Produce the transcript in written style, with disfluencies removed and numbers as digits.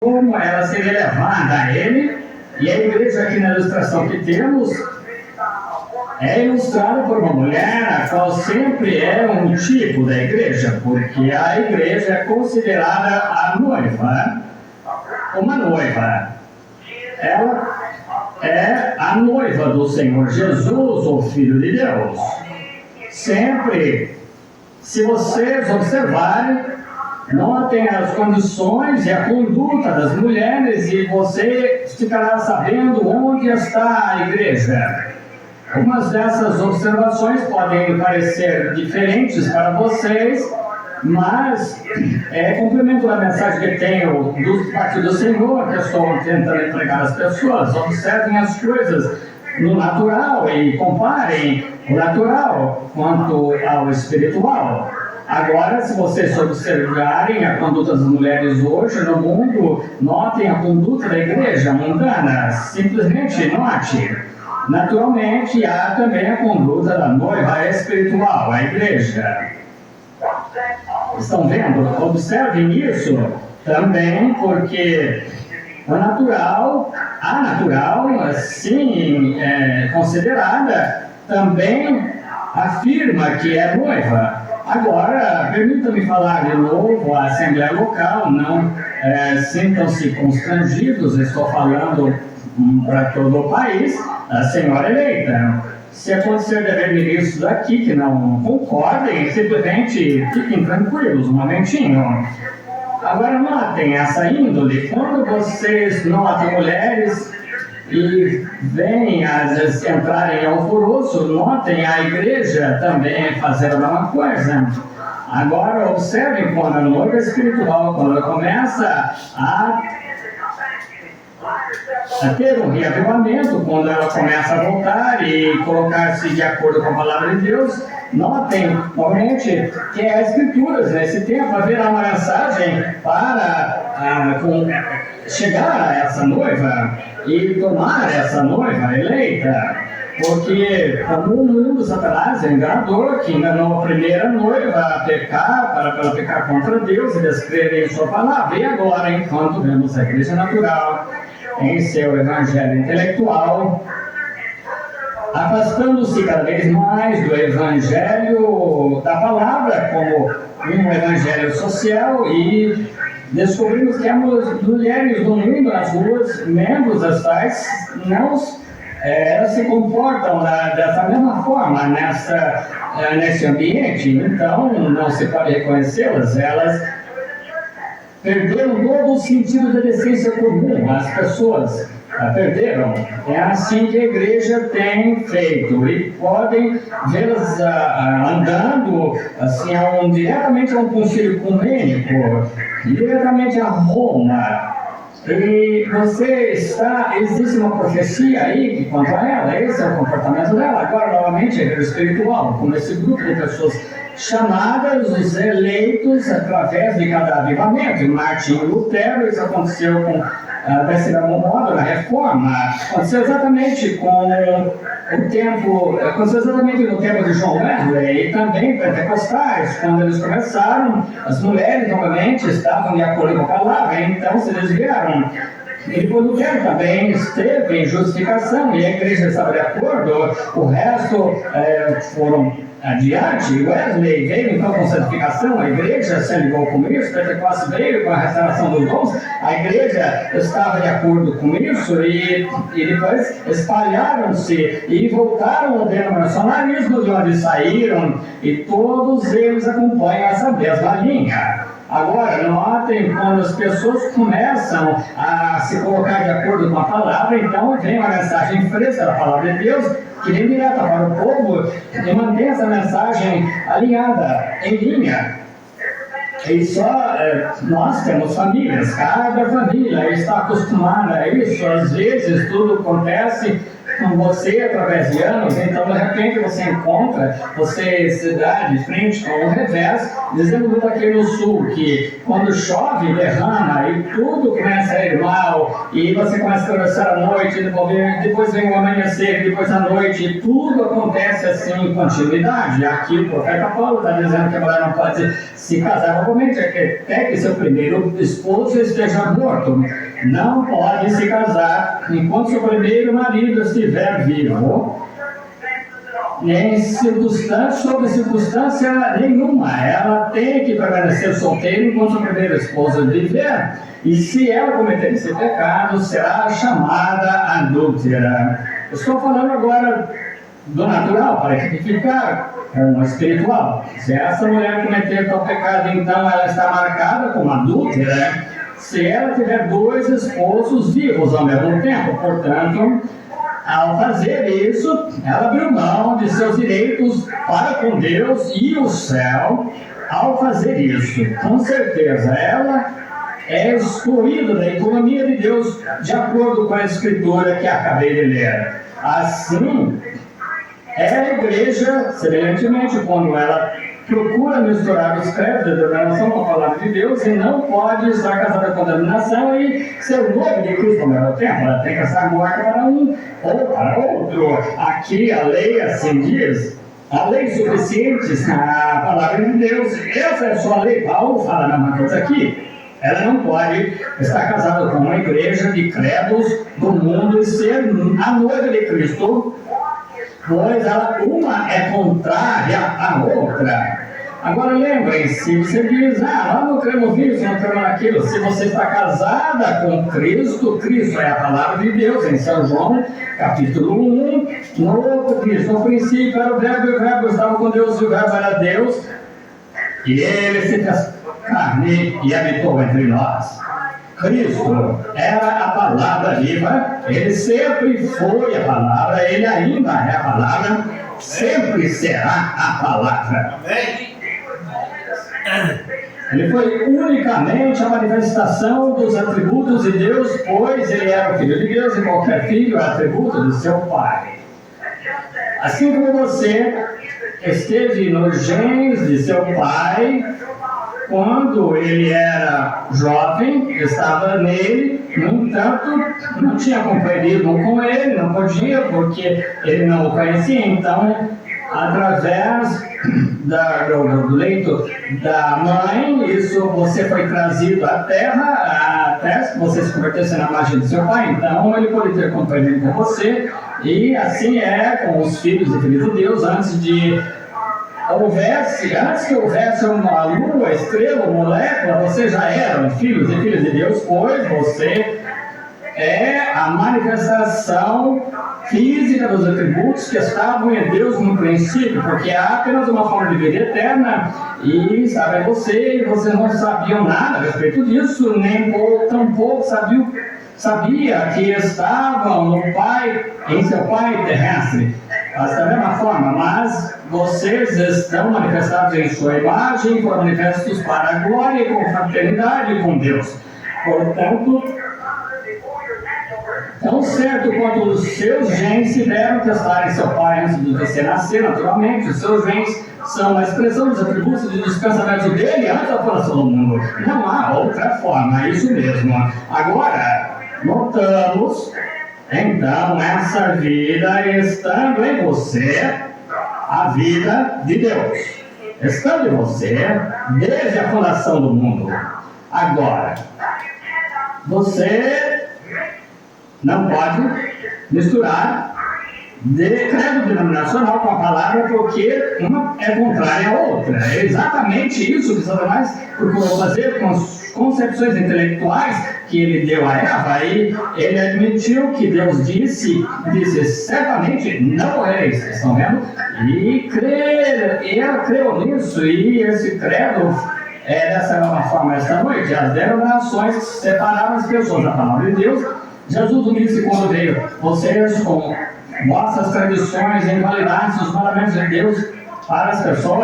como ela seria levada a ele, e a igreja aqui na ilustração que temos é ilustrada por uma mulher, a qual sempre é um tipo da igreja, porque a igreja é considerada a noiva, uma noiva. Ela é a noiva do Senhor Jesus, o Filho de Deus. Sempre, se vocês observarem, notem as condições e a conduta das mulheres e você ficará sabendo onde está a igreja. Algumas dessas observações podem parecer diferentes para vocês, mas complemento a mensagem que tenho do parte do Senhor, que eu estou tentando entregar às pessoas. Observem as coisas no natural e comparem o natural quanto ao espiritual. Agora, se vocês observarem a conduta das mulheres hoje no mundo, notem a conduta da igreja mundana. Simplesmente note. Naturalmente, há também a conduta da noiva espiritual, a igreja. Estão vendo? Observem isso também, porque a natural, assim considerada, também afirma que é noiva. Agora, permita-me falar de novo à Assembleia Local, não sintam-se constrangidos, estou falando para todo o país, a senhora eleita. Se acontecer de haver ministros aqui que não concordem, simplesmente fiquem tranquilos um momentinho. Agora notem essa índole, quando vocês notam mulheres e veem às vezes entrarem em alvoroço, notem a igreja também fazer a mesma coisa. Agora observem quando a noiva espiritual, quando ela começa a ter um reavivamento, quando ela começa a voltar e colocar-se de acordo com a palavra de Deus, notem, novamente, que é as Escrituras, nesse tempo, haverá uma mensagem para chegar a essa noiva e tomar essa noiva eleita, porque como o mundo Satanás é enganador, que enganou a primeira noiva a pecar, para ela pecar contra Deus e descrever em sua palavra, e agora, enquanto vemos a igreja natural em seu evangelho intelectual, afastando-se cada vez mais do evangelho da palavra como um evangelho social, e descobrimos que há mulheres do mundo nas ruas, membros das tais, elas se comportam dessa mesma forma nesse ambiente, então não se pode reconhecê-las. Elas perderam todo o sentido da decência comum, as pessoas perderam. É assim que a igreja tem feito, e podem vê-las andando assim, diretamente a um concílio ecumênico, diretamente a Roma. E existe uma profecia aí quanto a ela, esse é o comportamento dela. Agora, novamente, a igreja espiritual, como esse grupo de pessoas chamadas, os eleitos, através de cada avivamento. Martinho Lutero, isso aconteceu desse mesmo modo na Reforma, aconteceu exatamente aconteceu exatamente no tempo de John Wesley, e também pentecostais, quando eles começaram, as mulheres novamente estavam de acordo com a palavra, então se desviaram. E depois Lutero também esteve em justificação, e a igreja estava de acordo, o resto foram adiante. Wesley veio então com santificação, a igreja se ligou com isso, Pentecostes veio com a restauração dos dons, a igreja estava de acordo com isso, e depois espalharam-se e voltaram ao denominacionalismo, de onde saíram, e todos eles acompanham essa mesma linha. Agora, notem, quando as pessoas começam a se colocar de acordo com a palavra, então vem uma mensagem fresca da palavra de Deus, que vem direta para o povo, e mantém essa mensagem alinhada, em linha. E só nós temos famílias, cada família está acostumada a isso. Às vezes tudo acontece com você através de anos, então de repente você encontra, você se dá de frente com o revés, dizendo muito aqui no sul, que quando chove, derrama e tudo começa a ir mal, e você começa a atravessar a noite, depois vem o amanhecer, depois a noite, e tudo acontece assim em continuidade. Aqui o profeta Paulo está dizendo que a mulher não pode se casar novamente, até que seu primeiro esposo esteja morto. Não pode se casar enquanto seu primeiro marido estiver vivo, nem sob circunstância nenhuma. Ela tem que permanecer solteira enquanto seu primeiro esposo viver. E se ela cometer esse pecado, será chamada adúltera. Estou falando agora do natural, para exemplificar com o espiritual. Se essa mulher cometer tal pecado, então ela está marcada como adúltera se ela tiver dois esposos vivos ao mesmo tempo. Portanto, ao fazer isso, ela abriu mão de seus direitos para com Deus e o céu. Ao fazer isso, com certeza, ela é excluída da economia de Deus, de acordo com a escritura que acabei de ler. Assim, é a igreja, semelhantemente, quando ela procura misturar os credos da denominação com a palavra de Deus e não pode estar casada com a denominação e ser noiva de Cristo ao mesmo tempo. Ela tem que estar morta para um ou para outro. Aqui a lei assim diz, a lei suficiente, a palavra de Deus, essa é a sua lei. Paulo fala a mesma coisa aqui. Ela não pode estar casada com uma igreja de credos do mundo e ser a noiva de Cristo, pois uma é contrária à outra. Agora lembrem-se, você diz, nós não cremos nisso, não cremos naquilo. Se você está casada com Cristo, Cristo é a palavra de Deus, em São João, capítulo 1, no Cristo, no princípio era o verbo, e o verbo estava com Deus, e o verbo era Deus, e ele se fez carne e habitou entre nós. Cristo era a palavra viva, ele sempre foi a palavra, ele ainda é a palavra, sempre será a palavra. Ele foi unicamente a manifestação dos atributos de Deus, pois ele era o Filho de Deus e qualquer filho é atributo de seu Pai. Assim como você esteve nos genes de seu pai, quando ele era jovem, estava nele, no entanto, não tinha compreendido com ele, não podia, porque ele não o conhecia. Então, através do leito da mãe, você foi trazido à terra, até que você se convertesse na imagem de seu pai. Então, ele pode ter compreendido com você, e assim é com os filhos e filhas de Deus, antes que houvesse uma lua, estrela, molécula, você já eram filhos e filhas de Deus, pois você é a manifestação física dos atributos que estavam em Deus no princípio, porque há apenas uma forma de vida eterna, e sabe você, e vocês não sabiam nada a respeito disso, nem tampouco sabia que estavam em seu Pai terrestre. Da mesma forma, mas vocês estão manifestados em sua imagem, foram manifestos para a glória e com fraternidade com Deus. Portanto, tão certo quanto os seus genes tiveram que estar em seu pai antes de você nascer, naturalmente, os seus genes são a expressão dos atributos de descansamento dele antes da fundação do mundo. Não há outra forma, é isso mesmo. Agora, notamos, então, essa vida estando em você, a vida de Deus. Estando em você, desde a fundação do mundo. Agora, você não pode misturar credo denominacional com a palavra, porque uma é contrária à outra. É exatamente isso que Satanás procurou fazer com as concepções intelectuais que ele deu a Eva, e ele admitiu que Deus disse certamente não morrereis, vocês estão vendo? E ela creu nisso, e esse credo é dessa mesma forma esta noite. As denominações separaram as pessoas da palavra de Deus. Jesus disse quando veio, vocês com vossas tradições invalidaram os mandamentos de Deus para as pessoas